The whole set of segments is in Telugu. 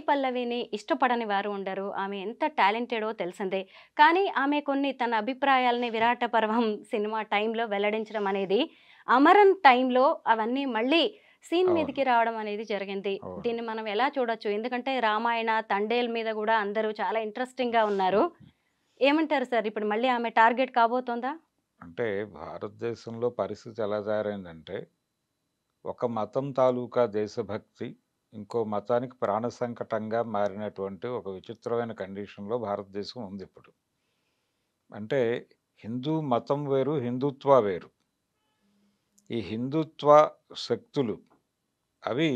పల్లవిని ఇష్టపడని వారు ఉండరు. ఆమె ఎంత టాలెంటెడో తెలిసిందే. కానీ ఆమె కొన్ని తన అభిప్రాయాల్ని 'విరాట పర్వం' సినిమా టైంలో వెల్లడించడం అనేది, 'అమరన్' టైంలో అవన్నీ మళ్ళీ సీన్ అవును. మీదకి రావడం అనేది జరిగింది. అవును. దీన్ని మనం ఎలా చూడొచ్చు? ఎందుకంటే రామాయణ, తండేల్ మీద గూడా అందరూ చాలా ఇంట్రెస్టింగ్‌గా ఉన్నారు. ఏమంటారు సార్? ఇప్పుడు మళ్ళీ ఆమె టార్గెట్ కాబోతోందా? అంటే భారతదేశంలో పరిస్థితి ఎలా తయారైందంటే, ఒక మతం తాలూకా దేశభక్తి, ఇంకో మతానికి ప్రాణ సంకటంగా మారినటువంటి ఒక విచిత్రమైన కండిషన్‌లో భారతదేశం ఉందిప్పుడు. అంటే హిందూ మతం వేరు, హిందుత్వ వేరు. ఈ హిందుత్వ శక్తులు అవి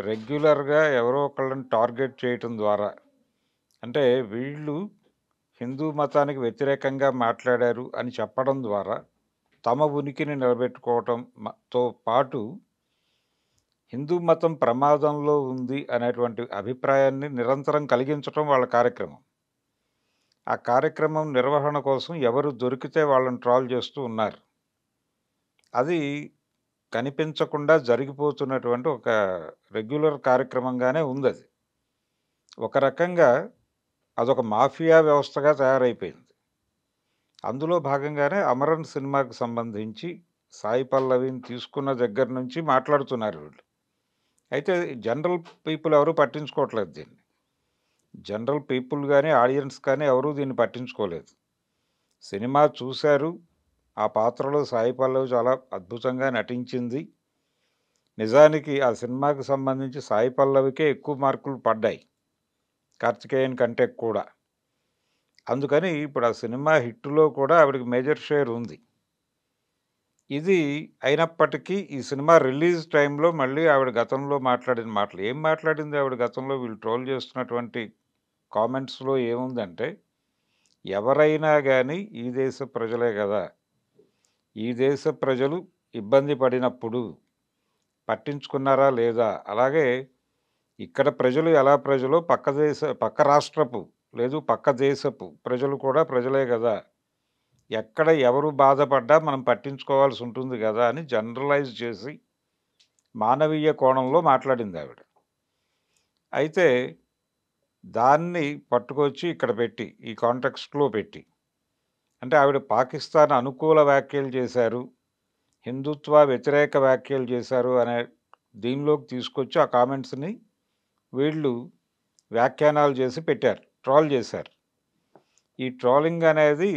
రెగ్యులర్‌గా ఎవరో ఒకళ్ళని టార్గెట్ చేయటం ద్వారా, అంటే వీళ్ళు హిందూ మతానికి వ్యతిరేకంగా మాట్లాడారు అని చెప్పడం ద్వారా తమ ఉనికిని నిలబెట్టుకోవటం తో పాటు హిందూ మతం ప్రమాదంలో ఉంది అనేటువంటి అభిప్రాయాన్ని నిరంతరం కలిగించటం వాళ్ళ కార్యక్రమం. ఆ కార్యక్రమం నిర్వహణ కోసం ఎవరు దొరికితే వాళ్ళని ట్రోల్ చేస్తూ ఉన్నారు. అది కనిపించకుండా జరిగిపోతున్నటువంటి ఒక రెగ్యులర్ కార్యక్రమంగానే ఉందది. ఒక రకంగా అదొక మాఫియా వ్యవస్థగా తయారైపోయింది. అందులో భాగంగానే 'అమరన్' సినిమాకి సంబంధించి సాయి పల్లవిని తీసుకున్న దగ్గర నుంచి మాట్లాడుతున్నారు వీళ్ళు. అయితే జనరల్ పీపుల్ ఎవరు పట్టించుకోవట్లేదు దీన్ని. జనరల్ పీపుల్ గాని, ఆడియన్స్ కానీ ఎవరు దీన్ని పట్టించుకోలేదు. సినిమా చూసారు. ఆ పాత్రలో సాయి పల్లవి చాలా అద్భుతంగా నటించింది. నిజానికి ఆ సినిమాకి సంబంధించి సాయి పల్లవికే ఎక్కువ మార్కులు పడ్డాయి. కార్తికేయన్ కంటే కూడా. అందుకని ఇప్పుడు ఆ సినిమా హిట్‌లో కూడా ఆవిడకి మేజర్ షేర్ ఉంది. ఇది అయినప్పటికీ ఈ సినిమా రిలీజ్ టైంలో మళ్ళీ ఆవిడ గతంలో మాట్లాడిన మాటలు ఏం మాట్లాడింది ఆవిడ గతంలో వీళ్ళు ట్రోల్ చేస్తున్నటువంటి కామెంట్స్‌లో ఏముందంటే, ఎవరైనా గాని ఈ దేశ ప్రజలే గదా! ఈ దేశ ప్రజలు ఇబ్బంది పడినప్పుడు పట్టించుకున్నారా లేదా? అలాగే ఇక్కడ ప్రజలు ఎలా ప్రజలో పక్క రాష్ట్రపు లేదు పక్క దేశపు ప్రజలు కూడా ప్రజలే గదా! ఎక్కడ ఎవరు బాధపడ్డా మనం పట్టించుకోవాల్సి ఉంటుంది గదా! అని జనరలైజ్ చేసి మానవీయ కోణంలో మాట్లాడిందావిడ. అయితే దాన్ని పట్టుకొచ్చి ఇక్కడ పెట్టి, ఈ కాంటెక్స్ట్‌లో పెట్టి, అంటే ఆవిడ పాకిస్తాన్ అనుకూల వ్యాఖ్యలు చేశారు, హిందుత్వ వ్యతిరేక వ్యాఖ్యలు చేశారు అనే దీనిలోకి తీసుకొచ్చి ఆ కామెంట్స్‌ని వీళ్ళు వ్యాఖ్యానాలు చేసి పెట్టారు. ట్రోల్ చేశారు. ఈ ట్రోలింగ్ అనేది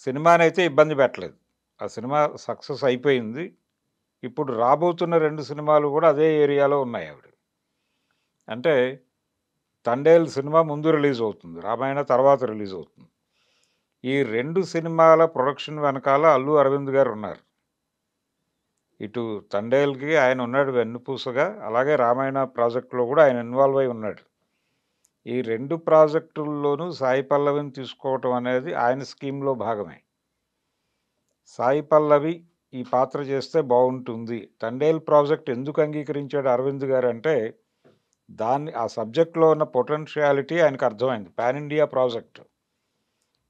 సినిమానైతే ఇబ్బంది పెట్టలేదు. ఆ సినిమా సక్సెస్ అయిపోయింది. ఇప్పుడు రాబోతున్న 2 సినిమాలు గూడా అదే ఏరియాలో ఉన్నాయి ఆవిడవి. అంటే 'తండేల్' సినిమా ముందు రిలీజ్ అవుతుంది. 'రామాయణ' తర్వాత రిలీజ్ అవుతుంది. ఈ 2 సినిమాల ప్రొడక్షన్ వెనకాల అల్లు అరవింద్ గారున్నారు. ఇటు 'తండేల్‌కి' ఆయన ఉన్నాడు వెన్నుపూసగా. అలాగే 'రామాయణ' ప్రాజెక్ట్‌లో గూడా ఆయన ఇన్వాల్వ్ అయి ఉన్నాడు. ఈ 2 ప్రాజెక్టుల్లోనూ సాయి పల్లవిని తీసుకోవటం అనేది ఆయన స్కీమ్‌లో భాగమే. సాయి పల్లవి ఈ పాత్ర చేస్తే బావుంటుంది. 'తండేల్' ప్రాజెక్ట్ ఎందుకు అంగీకరించాడు అరవింద్ గారంటే, ఆ సబ్జెక్ట్‌లో ఉన్న పొటెన్షియాలిటీ ఆయనకు అర్థమైంది. Pan India project.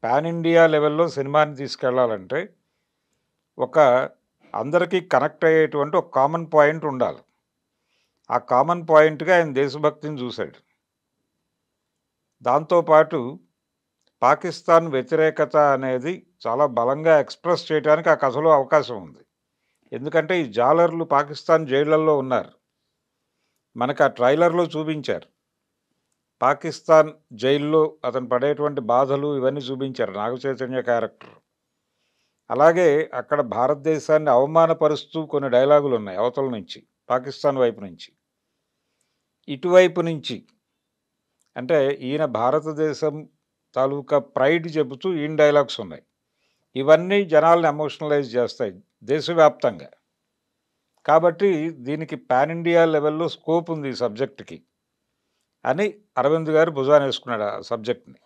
Pan India లెవెల్‌లో సినిమాని తీసుకెళ్లాలంటే, ఒక అందరికీ కనెక్ట్ అయ్యేటువంటి ఒక కామన్ పాయింట్ ఉండాలి. ఆ కామన్ పాయింట్‌గా ఆయన దేశభక్తిని చూసాడు. దాంతో పాటు పాకిస్తాన్ వ్యతిరేకత అనేది చాలా బలంగా ఎక్స్‌ప్రెస్ చేయటానికి ఆ కథలో అవకాశం ఉంది. ఎందుకంటే ఈ జాలర్లు పాకిస్తాన్ జైళ్ళల్లో ఉన్నారు. మనకు ఆ ట్రైలర్‌లో చూపించారు. పాకిస్తాన్ జైల్‌లో అతను పడేటువంటి బాధలు ఇవన్నీ చూపించారు నాగ చైతన్య క్యారెక్టర్. అలాగే అక్కడ భారతదేశాన్ని అవమానపరుస్తూ కొన్ని డైలాగులున్నాయి అవతల నుంచి, పాకిస్తాన్ వైపు నుంచి. ఇటువైపు నుంచి అంటే ఈయన భారతదేశం తాలూకా ప్రైడ్ చెబుతూ ఈయన డైలాగ్స్ ఉన్నాయి. ఇవన్నీ జనాల్ని ఎమోషనలైజ్ చేస్తాయి దేశవ్యాప్తంగా. కాబట్టి దీనికి పాన్ ఇండియా లెవెల్‌లో స్కోప్ ఉంది ఈ సబ్జెక్ట్‌కి అని అరవింద్ గారు భుజాన వేసుకున్నాడు ఆ సబ్జెక్ట్‌ని.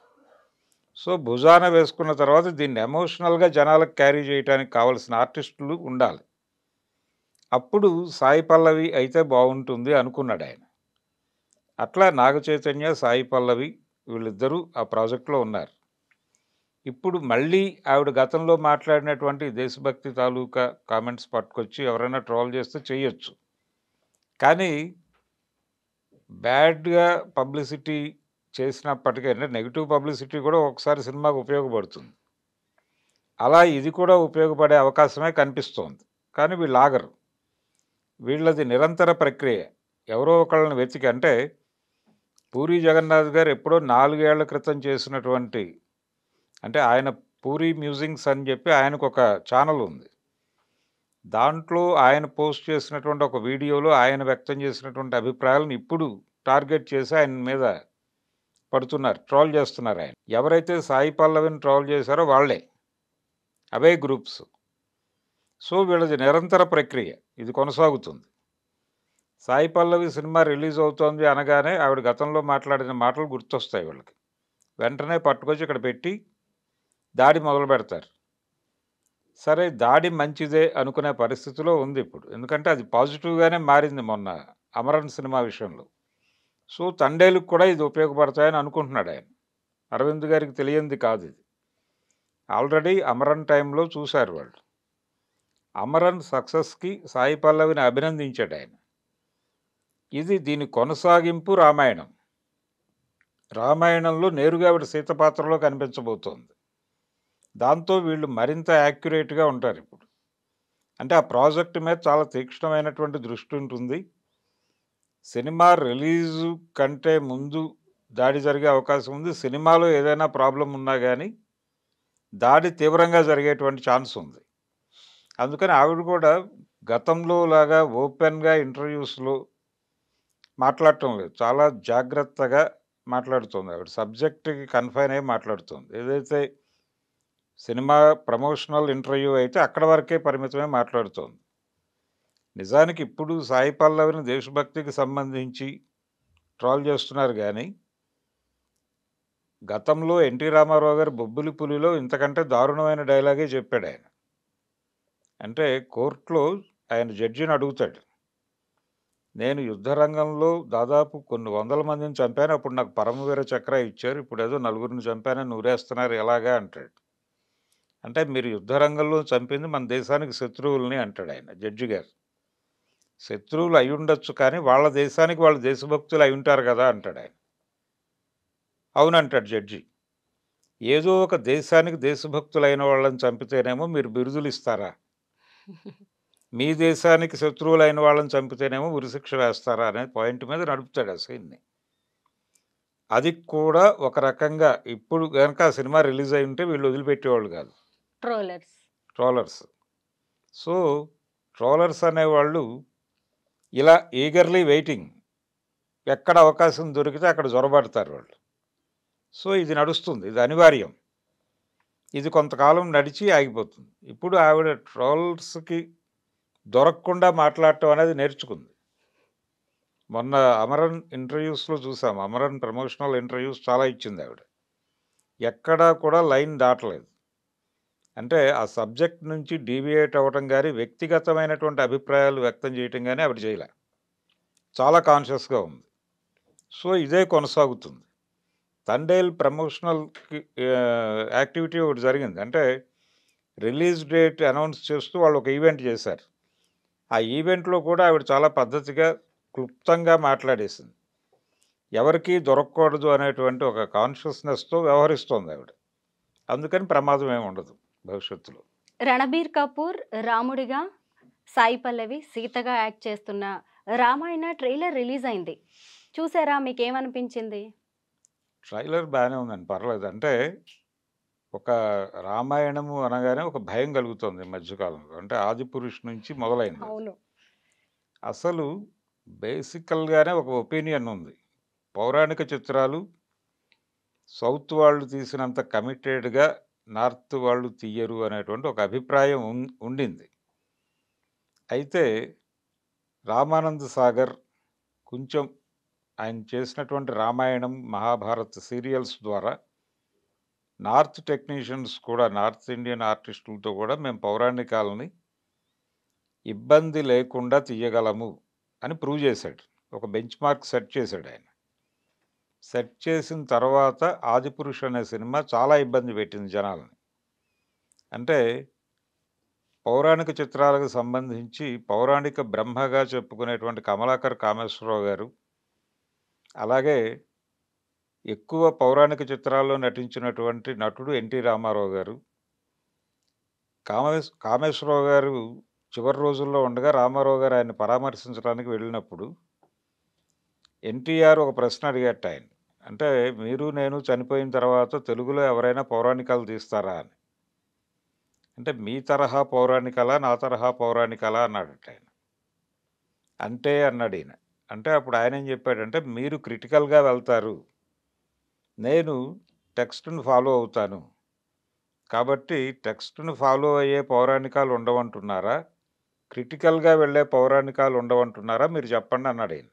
సో, భుజాన వేసుకున్న తర్వాత దీన్ని ఎమోషనల్‌గా జనాలకు క్యారీ చేయటానికి కావాల్సిన ఆర్టిస్టులు ఉండాలి. అప్పుడు సాయి పల్లవి అయితే బావుంటుంది అనుకున్నాడాయన. అట్లా నాగ చైతన్య, సాయి పల్లవి వీళ్ళిద్దరూ ఆ ప్రాజెక్ట్‌లో ఉన్నారు. ఇప్పుడు మళ్ళీ ఆవిడ గతంలో మాట్లాడినటువంటి దేశభక్తి తాలూకా కామెంట్స్ పట్టుకొచ్చి ఎవరైనా ట్రోల్ చేస్తే చెయ్యొచ్చు. కానీ బ్యాడ్‌గా పబ్లిసిటీ చేసినప్పటికీ అంటే నెగెటివ్ పబ్లిసిటీ కూడా ఒకసారి సినిమాకు ఉపయోగపడుతుంది. అలా ఇది కూడా ఉపయోగపడే అవకాశమే కనిపిస్తోంది. కానీ వీళ్ళు ఆగరు. వీళ్ళది నిరంతర ప్రక్రియ. ఎవరో ఒకళ్ళని వెతికి అంటే పూరీ జగన్నాథ్ గారు ఎప్పుడో 4 ఏళ్ల క్రితం చేసినటువంటి అంటే ఆయన పూరీ మ్యూజింగ్స్ అని చెప్పి ఆయనకొక ఛానల్ ఉంది. దాంట్లో ఆయన పోస్ట్ చేసినటువంటి ఒక వీడియోలో ఆయన వ్యక్తం చేసినటువంటి అభిప్రాయాలను ఇప్పుడు టార్గెట్ చేసి ఆయన మీద పడుతున్నారు. ట్రోల్ చేస్తున్నారు ఆయన. ఎవరైతే సాయి పల్లవిని ట్రోల్ చేశారో వాళ్ళే. అవే గ్రూప్స్. సో వీళ్ళది నిరంతర ప్రక్రియ. ఇది కొనసాగుతుంది. సాయి పల్లవి సినిమా రిలీజ్ అవుతోంది అనగానే ఆవిడ గతంలో మాట్లాడిన మాటలు గుర్తొస్తాయి వీళ్ళకి. వెంటనే పట్టుకొచ్చి ఇక్కడ పెట్టి దాడి మొదలుపెడతారు. సరే దాడి మంచిదే అనుకునే పరిస్థితిలో ఉంది ఇప్పుడు. ఎందుకంటే అది పాజిటివ్‌గానే మారింది మొన్న 'అమరన్' సినిమా విషయంలో. సో తండేలుకి కూడా ఇది ఉపయోగపడతాయని అనుకుంటున్నాడాయన. అరవింద్ గారికి తెలియంది కాదిది. ఆల్రెడీ 'అమరన్' టైంలో చూశారు వాళ్ళు. 'అమరన్' సక్సెస్‌కి సాయి పల్లవిని అభినందించాడాయన. ఇది దీని కొనసాగింపు 'రామాయణం.' 'రామాయణంలో' నేరుగా ఆవిడ సీత పాత్రలో కనిపించబోతోంది. దాంతో వీళ్ళు మరింత యాక్యురేట్‌గా ఉంటారిప్పుడు. అంటే ఆ ప్రాజెక్ట్ మీద చాలా తీక్షణమైనటువంటి దృష్టి ఉంటుంది. సినిమా రిలీజు కంటే ముందు దాడి జరిగే అవకాశం ఉంది. సినిమాలో ఏదైనా ప్రాబ్లమ్ ఉన్నా గానీ, దాడి తీవ్రంగా జరిగేటువంటి ఛాన్స్ ఉంది. అందుకని ఆవిడ కూడా గతంలో లాగా ఓపెన్‌గా ఇంటర్వ్యూస్‌లో మాట్లాడటం లేదు. చాలా జాగ్రత్తగా మాట్లాడుతోంది ఆవిడ. సబ్జెక్ట్‌కి కన్ఫైన్ అయ్యి మాట్లాడుతోంది. ఏదైతే సినిమా ప్రమోషనల్ ఇంటర్వ్యూ అయితే అక్కడి వరకే పరిమితమై మాట్లాడుతోంది. నిజానికి ఇప్పుడు సాయి పల్లవిని దేశభక్తికి సంబంధించి ట్రోల్ చేస్తున్నారు గానీ, గతంలో 'ఎన్టీ రామారావు' గారు 'బొబ్బిలి పులి'లో ఇంతకంటే దారుణమైన డైలాగే చెప్పాడాయన. అంటే కోర్ట్‌లో ఆయన జడ్జిని అడుగుతాడు. నేను యుద్ధ రంగంలో దాదాపు కొన్ని వందల మందిని చంపాను. అప్పుడు నాకు పరమవీర చక్ర ఇచ్చారు. ఇప్పుడేదో నలుగురిని చంపానని ఊరేస్తున్నారు ఎలాగా అంటాడు. అంటే మీరు యుద్ధ రంగంలో చంపింది మన దేశానికి శత్రువులని అంటాడాయన జడ్జి గారు. శత్రువులు అయ్యుండొచ్చు కానీ వాళ్ళ దేశానికి వాళ్ళు దేశభక్తులు అయ్యుంటారు కదా అంటాడాయన. అవునంటాడు జడ్జి. ఏదో ఒక దేశానికి దేశభక్తులైన వాళ్ళని చంపితేనేమో మీరు బిరుదులు ఇస్తారా? మీ దేశానికి శత్రువులైన వాళ్ళని చంపితేనేమో ఉరిశిక్ష వేస్తారా అనే పాయింట్ మీద నడుపుతాడు ఆ సీన్‌ని. అది కూడా ఒక రకంగా ఇప్పుడు గనక ఆ సినిమా రిలీజ్ అయ్యి ఉంటే వీళ్ళు వదిలిపెట్టేవాళ్ళు కాదు. ట్రోలర్స్. ట్రోలర్స్. సో, ట్రోలర్స్ అనేవాళ్ళు ఇలా ఈగర్‌లీ వెయిటింగ్. ఎక్కడ అవకాశం దొరికితే అక్కడ జొరబడతారు వాళ్ళు. సో, ఇది నడుస్తుంది. ఇది అనివార్యం. ఇది కొంతకాలం నడిచి ఆగిపోతుంది. ఇప్పుడు ఆవిడ ట్రోల్స్‌కి దొరకకుండా మాట్లాడటం అనేది నేర్చుకుంది. మొన్న 'అమరన్' ఇంటర్వ్యూస్‌లో చూసాం. 'అమరన్' ప్రమోషనల్ ఇంటర్వ్యూస్ చాలా ఇచ్చిందావిడ. ఎక్కడా కూడా లైన్ దాటలేదు. అంటే ఆ సబ్జెక్ట్ నుంచి డీవియేట్ అవ్వటం గాని, వ్యక్తిగతమైనటువంటి అభిప్రాయాలు వ్యక్తం చేయటం గాని ఆవిడ చేయలే. చాలా కాన్షియస్‌గా ఉంది. సో, ఇదే కొనసాగుతుంది. 'తండేల్' ప్రమోషనల్‌కి యాక్టివిటీ ఒకటి జరిగింది. అంటే రిలీజ్ డేట్ అనౌన్స్ చేస్తూ వాళ్ళు ఒక ఈవెంట్ చేశారు. ఆ ఈవెంట్‌లో కూడా ఆవిడ చాలా పద్ధతిగా, క్లుప్తంగా మాట్లాడేసింది. ఎవరికీ దొరకకూడదు అనేటువంటి ఒక కాన్షియస్‌నెస్‌తో వ్యవహరిస్తోందావిడ. అందుకని ప్రమాదం ఏమి ఉండదు భవిష్యత్తులో. 'రణబీర్ కపూర్' రాముడిగా, సాయి పల్లవి సీతగా యాక్ట్ చేస్తున్న 'రామాయణ' ట్రైలర్ రిలీజ్ అయింది. చూసారా? మీకేమనిపించింది? ట్రైలర్ బానే ఉందండి. పర్లేదు. అంటే ఒక రామాయణము అనగానే ఒక భయం కలుగుతోంది ఈ మధ్య కాలంలో. అంటే 'ఆదిపురుష్' నుంచి మొదలైందది. అవును. అసలు బేసికల్‌గానే ఒక ఒపీనియన్ ఉంది. పౌరాణిక చిత్రాలు సౌత్ వాళ్ళు తీసినంత కమిటెడ్‌గా నార్త్ వాళ్ళు తీయరు అనేటువంటి ఒక అభిప్రాయం ఉండింది. అయితే రామానంద్ సాగర్ కొంచెం ఆయన చేసినటువంటి రామాయణం, మహాభారత్ సీరియల్స్ ద్వారా నార్త్ టెక్నీషియన్స్ కూడా నార్త్ ఇండియన్ ఆర్టిస్టులతో కూడా మేము పౌరాణికాలని ఇబ్బంది లేకుండా తీయగలము అని ప్రూవ్ చేశాడు. ఒక బెంచ్ మార్క్ సెట్ చేశాడాయన. సెట్ చేసిన తర్వాత 'ఆదిపురుష్' అనే సినిమా చాలా ఇబ్బంది పెట్టింది జనాల్ని. అంటే పౌరాణిక చిత్రాలకు సంబంధించి పౌరాణిక బ్రహ్మగా చెప్పుకునేటువంటి కమలాకర్ కామేశ్వరరావు గారు, అలాగే ఎక్కువ పౌరాణిక చిత్రాల్లో నటించినటువంటి నటుడు ఎన్టీ రామారావు గారు. కామేశ్వరరావు గారు చివరి రోజుల్లో ఉండగా రామారావు గారు ఆయన్ని పరామర్శించడానికి వెళ్ళినప్పుడు ఎన్టీఆర్ ఒక ప్రశ్న అడిగాట ఆయన. అంటే మీరు నేను చనిపోయిన తర్వాత తెలుగులో ఎవరైనా పౌరాణికాలు తీస్తారా అని. అంటే మీ తరహా పౌరాణికలా, నా తరహా పౌరాణికలా అన్నాడట ఆయన. అంటే అన్నాడు ఈయన. అంటే అప్పుడు ఆయన ఏం చెప్పాడంటే, మీరు క్రిటికల్‌గా వెళ్తారు. నేను టెక్స్ట్‌ని ఫాలో అవుతాను. కాబట్టి టెక్స్ట్‌ని ఫాలో అయ్యే పౌరాణికాలు ఉండవంటున్నారా? క్రిటికల్‌గా వెళ్ళే పౌరాణికాలు ఉండవంటున్నారా? మీరు చెప్పండి అన్నాడు ఈయన.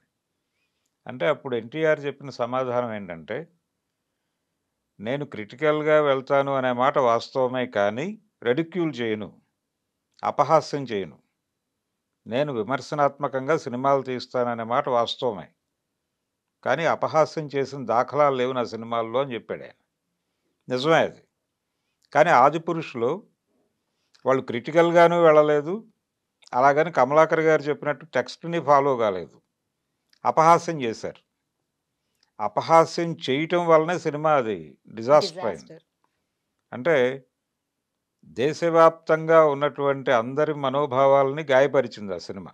అంటే అప్పుడు ఎన్టీఆర్ చెప్పిన సమాధానం ఏంటంటే, నేను క్రిటికల్‌గా వెళ్తాను అనే మాట వాస్తవమే కానీ రెడిక్యూల్ చేయను. అపహాస్యం చేయను. నేను విమర్శనాత్మకంగా సినిమాలు తీస్తాననే మాట వాస్తవమే. కానీ అపహాస్యం చేసిన దాఖలాలు లేవు నా సినిమాల్లో అని చెప్పాడాయన. నిజమే అది. కానీ 'ఆదిపురుషు'లో వాళ్ళు క్రిటికల్‌గాను వెళ్ళలేదు. అలాగని కమలాకర్ గారు చెప్పినట్టు టెక్స్ట్‌ని ఫాలో కాలేదు. అపహాస్యం చేశారు. అపహాస్యం చేయటం వల్లనే సినిమా అది డిజాస్టర్ అయింది. డిజాస్టర్. అంటే దేశవ్యాప్తంగా ఉన్నటువంటి అందరి మనోభావాలని గాయపరిచింది ఆ సినిమా.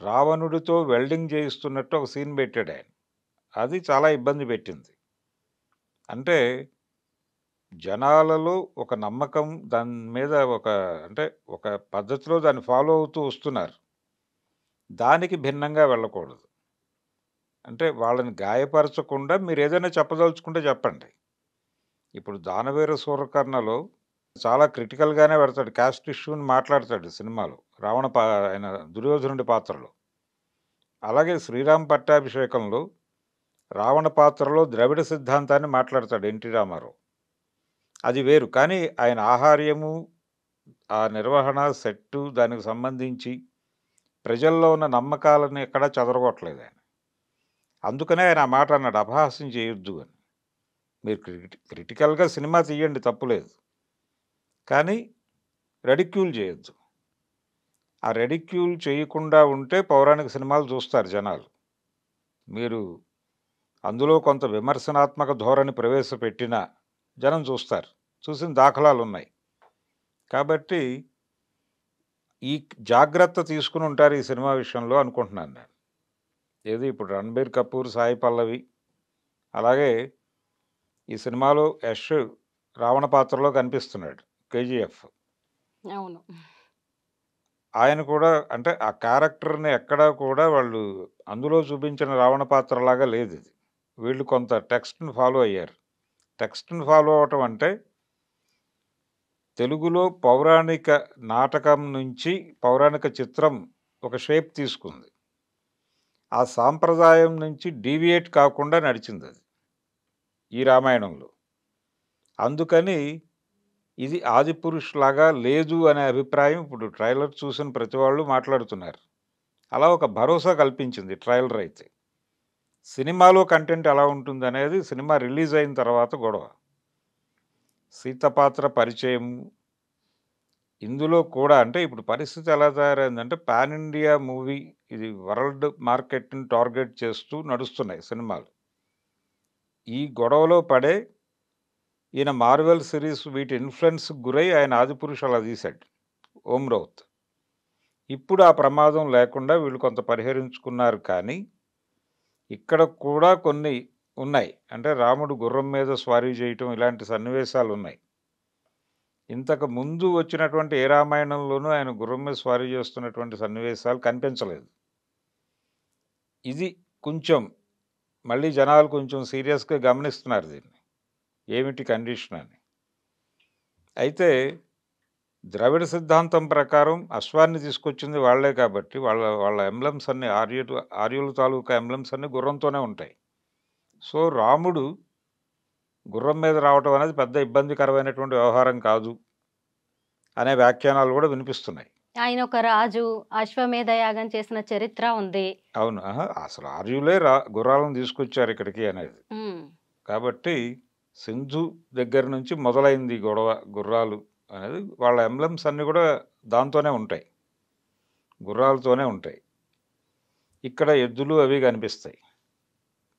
రావణుడితో వెల్డింగ్ చేయిస్తున్నట్టు ఒక సీన్ పెట్టాడాయన. అది చాలా ఇబ్బంది పెట్టింది. అంటే జనాలలో ఒక నమ్మకం దాని మీద అంటే ఒక పద్ధతిలో దాన్ని ఫాలో అవుతూ వస్తున్నారు. దానికి భిన్నంగా వెళ్ళకూడదు. అంటే వాళ్ళని గాయపరచకుండా మీరేదైనా చెప్పదలుచుకుంటే చెప్పండి. ఇప్పుడు 'దానవీర సూరకర్ణ'లో చాలా క్రిటికల్‌గానే పెడతాడు. కాస్ట్ ఇష్యూని మాట్లాడతాడు సినిమాలో. ఆయన దుర్యోధనుడి పాత్రలో. అలాగే 'శ్రీరామ్ పట్టాభిషేకంలో' రావణ పాత్రలో ద్రవిడ సిద్ధాంతాన్ని మాట్లాడతాడు ఎన్టీ రామారావు. అది వేరు. కానీ ఆయన ఆహార్యము, ఆ నిర్వహణ, సెట్టు దానికి సంబంధించి ప్రజల్లో ఉన్న నమ్మకాలను ఎక్కడా చెదరగొట్టలేదు ఆయన. అందుకనే ఆయన ఆ మాట అన్నాడు, అపహాస్యం చేయొద్దు అని. మీరు క్రిటికల్‌గా సినిమా తీయండి తప్పులేదు. కానీ రెడిక్యూల్ చేయొద్దు. ఆ రెడిక్యూల్ చేయకుండా ఉంటే పౌరాణిక సినిమాలు చూస్తారు జనాలు. మీరు అందులో కొంత విమర్శనాత్మక ధోరణి ప్రవేశపెట్టినా జనం చూస్తారు. చూసిన దాఖలాలున్నాయి. కాబట్టి ఈ జాగ్రత్త తీసుకుని ఉంటారు ఈ సినిమా విషయంలో అనుకుంటున్నాను నేను. ఏది ఇప్పుడు 'రణబీర్ కపూర్', 'సాయి పల్లవి' అలాగే ఈ సినిమాలో 'యష్' రావణ పాత్రలో కనిపిస్తున్నాడు 'కేజీఎఫ్'. అవును. ఆయన కూడా అంటే ఆ క్యారెక్టర్‌ని ఎక్కడా కూడా వాళ్ళు అందులో చూపించిన రావణ పాత్రలాగా లేదిది. వీళ్ళు కొంత టెక్స్ట్‌ని ఫాలో అయ్యారు. టెక్స్ట్‌ని ఫాలో అవ్వటం అంటే తెలుగులో పౌరాణిక నాటకం నుంచి పౌరాణిక చిత్రం ఒక షేప్ తీసుకుంది. ఆ సాంప్రదాయం నుంచి డీవియేట్ కాకుండా నడిచిందది ఈ రామాయణంలో. అందుకని ఇది 'ఆదిపురుష్' లాగా లేదు అనే అభిప్రాయం ఇప్పుడు ట్రైలర్ చూసిన ప్రతి వాళ్ళు మాట్లాడుతున్నారు. అలా ఒక భరోసా కల్పించింది ట్రైలర్ అయితే. సినిమాలో కంటెంట్ ఎలా ఉంటుందనేది సినిమా రిలీజ్ అయిన తర్వాత గొడవ. సీత పాత్ర పరిచయం ఇందులో కూడా అంటే ఇప్పుడు పరిస్థితి ఎలా తయారైందంటే పాన్ ఇండియా మూవీ ఇది వరల్డ్ మార్కెట్‌ని టార్గెట్ చేస్తూ నడుస్తున్నాయి సినిమాలు. ఈ గొడవలో పడే ఈయన మార్వెల్ సిరీస్ వీటి ఇన్‌ఫ్లూయెన్స్‌కి గురై ఆయన 'ఆదిపురుష్' అలా తీశాడు. ఓం రౌత్. ఇప్పుడు ఆ ప్రమాదం లేకుండా వీళ్ళు కొంత పరిహరించుకున్నారు కానీ, ఇక్కడ కూడా కొన్ని ఉన్నాయి. అంటే రాముడు గుర్రం మీద స్వారీ చేయటం ఇలాంటి సన్నివేశాలున్నాయి. ఇంతకు ముందు వచ్చినటువంటి ఏ రామాయణంలోనూ ఆయన గుర్రం మీద స్వారీ చేస్తున్నటువంటి సన్నివేశాలు కనిపించలేదు. ఇది కొంచెం మళ్ళీ జనాలు కొంచెం సీరియస్‌గా గమనిస్తున్నారు దీన్ని. ఏమిటి కండిషన్ అని. అయితే ద్రవిడ సిద్ధాంతం ప్రకారం అశ్వాన్ని తీసుకొచ్చింది వాళ్ళే కాబట్టి వాళ్ళ ఎంబ్లమ్స్ అన్నీ ఆర్యుల తాలూకా ఎంబ్లమ్స్ అన్నీ గుర్రంతోనే ఉంటాయి. సో, రాముడు గుర్రం మీద రావటం అనేది పెద్ద ఇబ్బందికరమైనటువంటి వ్యవహారం కాదు అనే వ్యాఖ్యానాలు కూడా వినిపిస్తున్నాయి. ఆయన ఒక రాజు, అశ్వమేధ యాగం చేసిన చరిత్ర ఉంది. అవును. అసలు ఆర్యులే గుర్రాలను తీసుకొచ్చారు ఇక్కడికి అనేది. హ్మ్. కాబట్టి సింధు దగ్గర నుంచి మొదలైంది గొడవ గుర్రాలు అనేది. వాళ్ళ ఎంబ్లమ్స్ అన్నీ కూడా దాంతోనే ఉంటాయి. గుర్రాలతోనే ఉంటాయి. ఇక్కడ ఎద్దులు అవి కనిపిస్తాయి.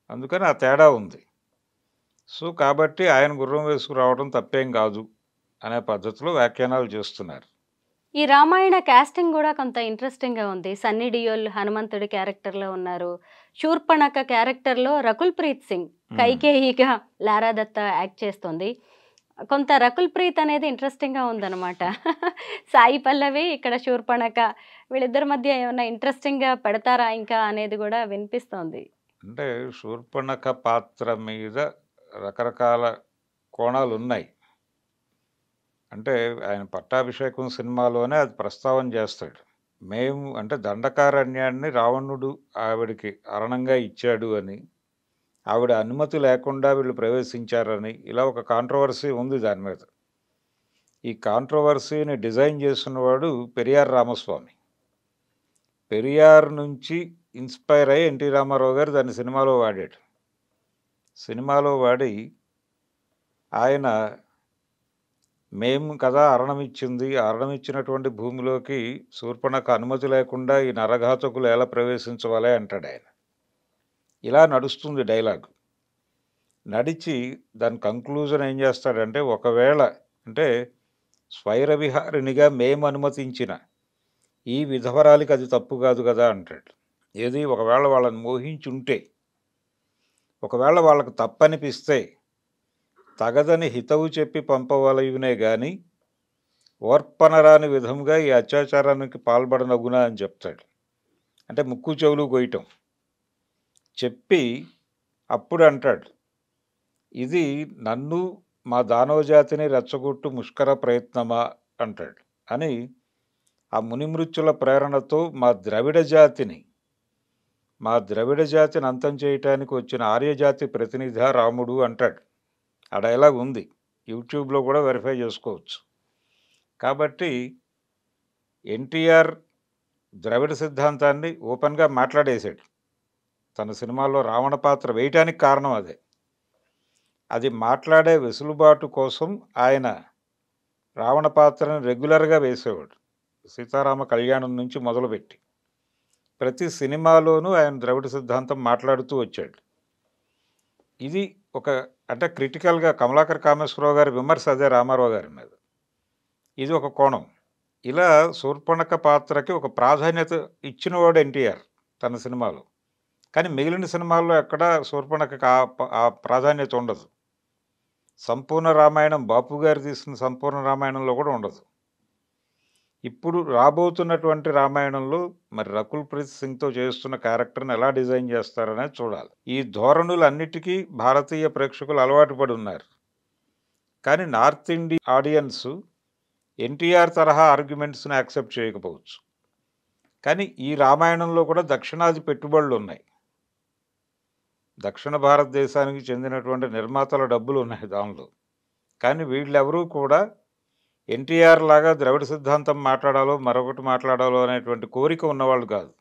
అందుకని ఆ తేడా ఉంది. సో, కాబట్టి ఆయన గుర్రం వేసుకురావడం తప్పేం కాదు అనే పద్ధతిలో వ్యాఖ్యానాలు చేస్తున్నారు. ఈ రామాయణ కాస్టింగ్ గూడా కొంత ఇంట్రెస్టింగ్‌గా ఉంది. సన్నీ డియోల్ హనుమంతుడి క్యారెక్టర్‌లో ఉన్నారు. శూర్పణఖ క్యారెక్టర్‌లో రకుల్ ప్రీత్ సింగ్ హ్మ్. కైకేయిగా లారా దత్తా యాక్ట్ చేస్తోంది. కొంత రకుల్ ప్రీత్ అనేది ఇంట్రెస్టింగ్‌గా ఉందనమాట. సాయి పల్లవి, ఇక్కడ శూర్పణఖ వీళ్ళిద్దరి మధ్య ఏమన్నా ఇంట్రెస్టింగ్‌గా పెడతారా ఇంకా అనేది గూడా వినిపిస్తోంది. అంటే శూర్పణఖ పాత్ర మీద రకరకాల కోణాలున్నాయి. అంటే ఆయన 'పట్టాభిషేకం' సినిమాలోనే అది ప్రస్తావన చేస్తాడు. మేము అంటే దండకారణ్యాన్ని రావణుడు ఆవిడకి అరణంగా ఇచ్చాడు అని, ఆవిడ అనుమతి లేకుండా వీళ్ళు ప్రవేశించారని, ఇలా ఒక కాంట్రోవర్సీ ఉంది దాని మీద. ఈ కాంట్రోవర్సీని డిజైన్ చేసినవాడు పెరియార్ రామస్వామి. పెరియార్ నుంచి ఇన్‌స్పైర్ అయ్యి ఎన్టీ రామారావు గారు దాన్ని సినిమాలో వాడాడు. సినిమాలో వాడి ఆయన మేము కదా అరణమిచ్చింది. ఆ అరణమిచ్చినటువంటి భూమిలోకి శూర్పణఖ అనుమతి లేకుండా ఈ నరఘాతకులు ఎలా ప్రవేశించవాలే అంటాడాయన. ఇలా నడుస్తుంది డైలాగు. నడిచి దాని కంక్లూజన్ ఏం చేస్తాడంటే, ఒకవేళ అంటే స్వైర విహారిణిగా మేము అనుమతించిన ఈ విధవరాలికి అది తప్పు కాదు కదా అంటాడు. ఏది ఒకవేళ వాళ్ళని మోహించుంటే, ఒకవేళ వాళ్ళకి తప్పనిపిస్తే తగదని హితవు చెప్పి పంపవలయునే గాని ఓర్పనరాని విధంగా ఈ అత్యాచారానికి పాల్పడనగునా అని చెప్తాడు. అంటే ముక్కు చెవులు కొయ్యటం చెప్పి అప్పుడు అంటాడు, ఇది నన్ను మా దానవ జాతిని రెచ్చగొట్టు ముష్కర ప్రయత్నమా అంటాడు. అని ఆ మునిమృత్యుల ప్రేరణతో మా ద్రవిడ జాతిని అంతం చేయటానికి వచ్చిన ఆర్యజాతి ప్రతినిధి రాముడు అంటాడు. ఆ డైలాగ్ ఉంది, యూట్యూబ్లో కూడా వెరిఫై చేసుకోవచ్చు. కాబట్టి ఎన్టీఆర్ ద్రవిడ సిద్ధాంతాన్ని ఓపెన్గా మాట్లాడేశాడు. తన సినిమాలో రావణ పాత్ర వేయటానికి కారణం అదే. అది మాట్లాడే వెసులుబాటు కోసం ఆయన రావణ పాత్రను రెగ్యులర్గా వేసేవాడు. సీతారామ కళ్యాణం నుంచి మొదలుపెట్టి ప్రతి సినిమాలోనూ ఆయన ద్రవిడ సిద్ధాంతం మాట్లాడుతూ వచ్చాడు. ఇది ఒక అంటే క్రిటికల్గా కమలాకర్ కామేశ్వరరావు గారి విమర్శ అదే రామారావు గారి మీద. ఇది ఒక కోణం. ఇలా శూర్పణఖ పాత్రకి ఒక ప్రాధాన్యత ఇచ్చినవాడు ఎన్టీఆర్ తన సినిమాలో. కానీ మిగిలిన సినిమాల్లో ఎక్కడా శూర్పణఖకి ఆ ప్రాధాన్యత ఉండదు. సంపూర్ణ రామాయణం బాపు గారు తీసిన సంపూర్ణ రామాయణంలో కూడా ఉండదు. ఇప్పుడు రాబోతున్నటువంటి రామాయణంలో మరి రకుల్ ప్రీత్ సింగ్తో చేస్తున్న క్యారెక్టర్ని ఎలా డిజైన్ చేస్తారనేది చూడాలి. ఈ ధోరణులన్నిటికీ భారతీయ ప్రేక్షకులు అలవాటు పడి ఉన్నారు. కానీ నార్త్ ఇండియన్ ఆడియన్స్ ఎన్టీఆర్ తరహా ఆర్గ్యుమెంట్స్ని యాక్సెప్ట్ చేయకపోవచ్చు. కానీ ఈ రామాయణంలో కూడా దక్షిణాది పెట్టుబడులు ఉన్నాయి. దక్షిణ భారతదేశానికి చెందినటువంటి నిర్మాతల డబ్బులు ఉన్నాయి దానిలో. కానీ వీళ్ళెవరూ కూడా ఎన్టీఆర్ లాగా ద్రవిడ సిద్ధాంతం మాట్లాడాలో మరొకటి మాట్లాడాలో అనేటువంటి కోరిక ఉన్నవాళ్ళు కాదు.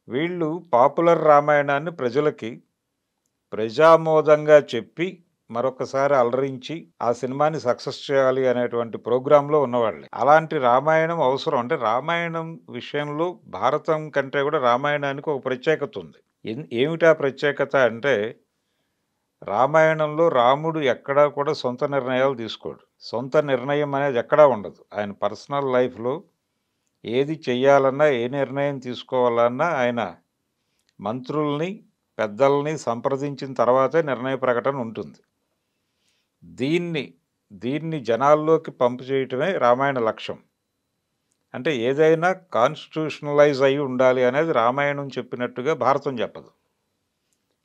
వీళ్ళు పాపులర్ రామాయణాన్ని ప్రజలకి ప్రజామోదంగా చెప్పి మరొకసారి అలరించి ఆ సినిమాని సక్సెస్ చేయాలి అనేటువంటి ప్రోగ్రాంలో ఉన్నవాళ్ళే. అలాంటి రామాయణం అవసరం. అంటే రామాయణం విషయంలో భారతం కంటే కూడా రామాయణానికి ఒక ప్రత్యేకత ఉంది. ఏమిటా ప్రత్యేకత అంటే, రామాయణంలో రాముడు ఎక్కడా కూడా సొంత నిర్ణయాలు తీసుకోడు. సొంత నిర్ణయం అనేది ఎక్కడా ఉండదు. ఆయన పర్సనల్ లైఫ్లో ఏది చెయ్యాలన్నా, ఏ నిర్ణయం తీసుకోవాలన్నా ఆయన మంత్రుల్ని, పెద్దల్ని సంప్రదించిన తర్వాతే నిర్ణయ ప్రకటన ఉంటుంది. దీన్ని జనాల్లోకి పంపు చేయటమే రామాయణ లక్ష్యం. అంటే ఏదైనా కాన్స్టిట్యూషనలైజ్ అయి ఉండాలి అనేది రామాయణం చెప్పినట్టుగా భారతం చెప్పదు.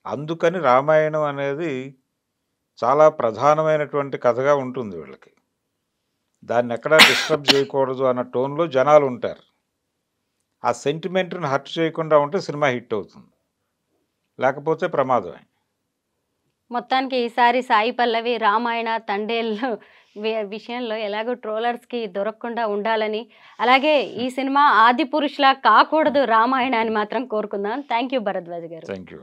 అందుకని రామాయణం అనేది చాలా ప్రధానమైనటువంటి కథగా ఉంటుంది వీళ్ళకి. దాన్ని ఎక్కడా డిస్టర్బ్ చేయకూడదు అన్న టోన్లో జనాలు ఉంటారు. ఆ సెంటిమెంట్ని హర్ట్ చేయకుండా ఉంటే సినిమా హిట్ అవుతుంది, లేకపోతే ప్రమాదమే. మొత్తానికి ఈసారి సాయి పల్లవి రామాయణ తండేళ్ళు విషయంలో ఎలాగో ట్రోలర్స్కి దొరకకుండా ఉండాలని, అలాగే ఈ సినిమా ఆది పురుషులా కాకూడదు రామాయణ అని మాత్రం కోరుకుందాం. థ్యాంక్ యూ భరద్వాజ్ గారు. Thank you.